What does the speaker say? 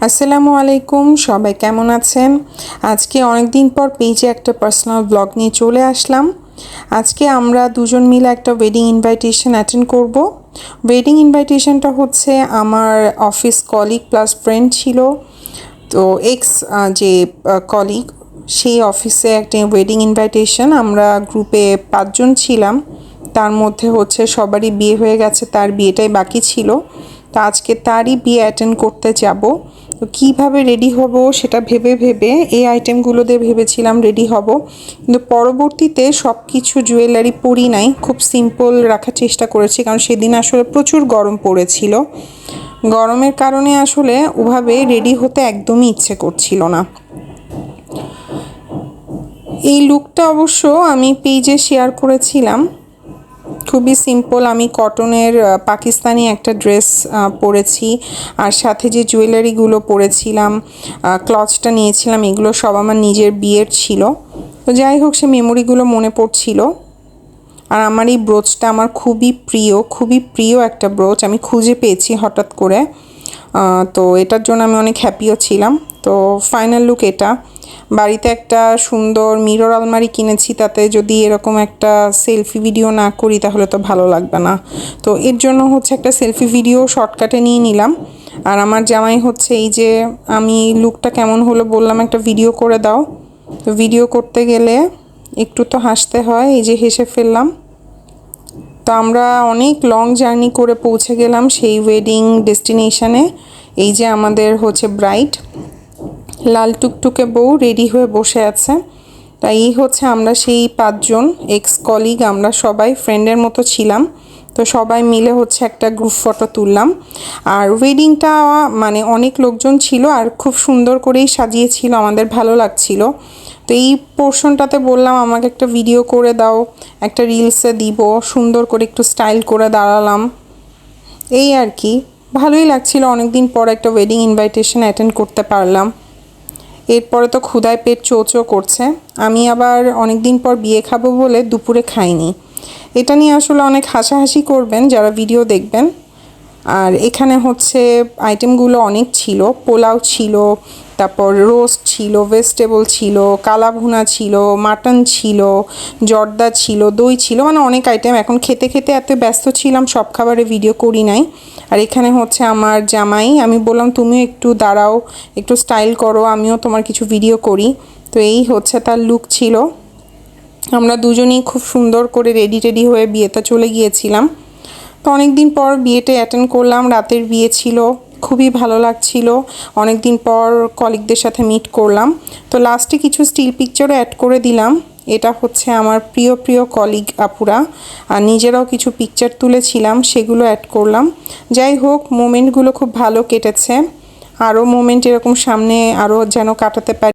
আসসালামু আলাইকুম, সবাই কেমন আছেন? আজকে অনেক দিন পর পেজে একটা পার্সোনাল ব্লগ নিয়ে চলে আসলাম। আজকে আমরা দুজন মিলে একটা ওয়েডিং ইনভাইটেশন অ্যাটেন্ড করব। ওয়েডিং ইনভাইটেশনটা হচ্ছে আমার অফিস কলিগ প্লাস ফ্রেন্ড ছিল। তো এক্স যে কলিগ, সেই অফিসে একটা ওয়েডিং ইনভাইটেশন। আমরা গ্রুপে 5 জন ছিলাম, তার মধ্যে হচ্ছে সবারই বিয়ে হয়ে গেছে, তার বিয়েটাই বাকি ছিল। তো আজকে তারই বিয়ে অ্যাটেন্ড করতে যাব। তো কীভাবে রেডি হব সেটা ভেবে এই আইটেমগুলো দিয়ে ভেবেছিলাম রেডি হব, কিন্তু পরবর্তীতে সব কিছু জুয়েলারি পরি নাই, খুব সিম্পল রাখার চেষ্টা করেছি, কারণ সেদিন আসলে প্রচুর গরম পড়েছিল। গরমের কারণে আসলে ওভাবে রেডি হতে একদমই ইচ্ছে করছিল না। এই লুকটা অবশ্য আমি পেজে শেয়ার করেছিলাম, খুবই সিম্পল। আমি কটনের পাকিস্তানি একটা ড্রেস পরেছি, আর সাথে যে জুয়েলারিগুলো পরেছিলাম, ক্লথসটা নিয়েছিলাম, এগুলো সব আমার নিজের বিয়ের ছিল। তো যাই হোক, সে মেমোরিগুলো মনে পড়ছিল। আর আমার এই ব্রোচটা আমার খুবই প্রিয় একটা ব্রোচ, আমি খুঁজে পেয়েছি হঠাৎ করে। তো এটার জন্য আমি অনেক হ্যাপিও ছিলাম। তো ফাইনাল লুক এটা। বাড়িতে একটা সুন্দর মিরর আলমারি কিনেছি, তাতে যদি এরকম একটা সেলফি ভিডিও না করি তাহলে তো ভালো লাগবে না। তো এর জন্য হচ্ছে একটা সেলফি ভিডিও শর্টকাটে নিয়ে নিলাম। আর আমার জামাই হচ্ছে, এই যে আমি লুকটা কেমন হলো বললাম একটা ভিডিও করে দাও। তো ভিডিও করতে গেলে একটু তো হাসতে হয়, এই যে হেসে ফেললাম। তো আমরা অনেক লং জার্নি করে পৌঁছে গেলাম সেই ওয়েডিং ডেস্টিনেশনে। এই যে আমাদের হচ্ছে ব্রাইড, লাল টুকটুকে বউ রেডি হয়ে বসে আছে। তাই এই হচ্ছে আমরা সেই 5 জন এক্স কলিগ, আমরা সবাই ফ্রেন্ডের মতো ছিলাম। তো সবাই মিলে হচ্ছে একটা গ্রুপ ফটো তুললাম। আর ওয়েডিংটা মানে অনেক লোকজন ছিল আর খুব সুন্দর করেই সাজিয়েছিল, আমাদের ভালো লাগছিল। তো এই পোর্শনটাতে বললাম আমাকে একটা ভিডিও করে দাও, একটা রিলসে দিব, সুন্দর করে একটু স্টাইল করে দাঁড়ালাম। এই আর কি, ভালোই লাগছিল, অনেক দিন পর একটা ওয়েডিং ইনভাইটেশন অ্যাটেন্ড করতে পারলাম। এরপরে তো ক্ষুধায় পেট চোচো করছে। আমি আবার অনেক দিন পর বিয়ে খাবো বলে দুপুরে খাইনি। এটা নিয়ে আসলে অনেক হাসাহাসি করবেন যারা ভিডিও দেখবেন। আর এখানে হচ্ছে আইটেমগুলো অনেক ছিল, পোলাও ছিল, তারপর রোস্ট ছিল, ভেজিটেবল ছিল, কালা ভুনা ছিল, মাটন ছিল, জর্দা ছিল, দই ছিল, মানে অনেক আইটেম। এখন খেতে খেতে এত ব্যস্ত ছিলাম, সব খাবারে ভিডিও করি নাই। আর এখানে হচ্ছে আমার জামাই, আমি বললাম তুমিও একটু দাঁড়াও, একটু স্টাইল করো, আমিও তোমার কিছু ভিডিও করি। তো এই হচ্ছে তার লুক ছিল। আমরা দুজনেই খুব সুন্দর করে রেডি হয়ে বিয়েতে চলে গিয়েছিলাম। তো অনেক দিন পর বিয়েতে অ্যাটেন্ড করলাম, রাতের বিয়ে ছিল, খুবই ভালো লাগছিল। অনেক দিন পর কলিগদের সাথে মিট করলাম। তো লাস্টে কিছু স্টিল পিকচারও অ্যাড করে দিলাম। এটা হচ্ছে আমার প্রিয় কলিগ আপুরা, আর নিজেরাও কিছু পিকচার তুলেছিলাম, সেগুলো অ্যাড করলাম। যাই হোক, মোমেন্টগুলো খুব ভালো কেটেছে। আরও মোমেন্ট এরকম সামনে আরও যেন কাটাতে পারি।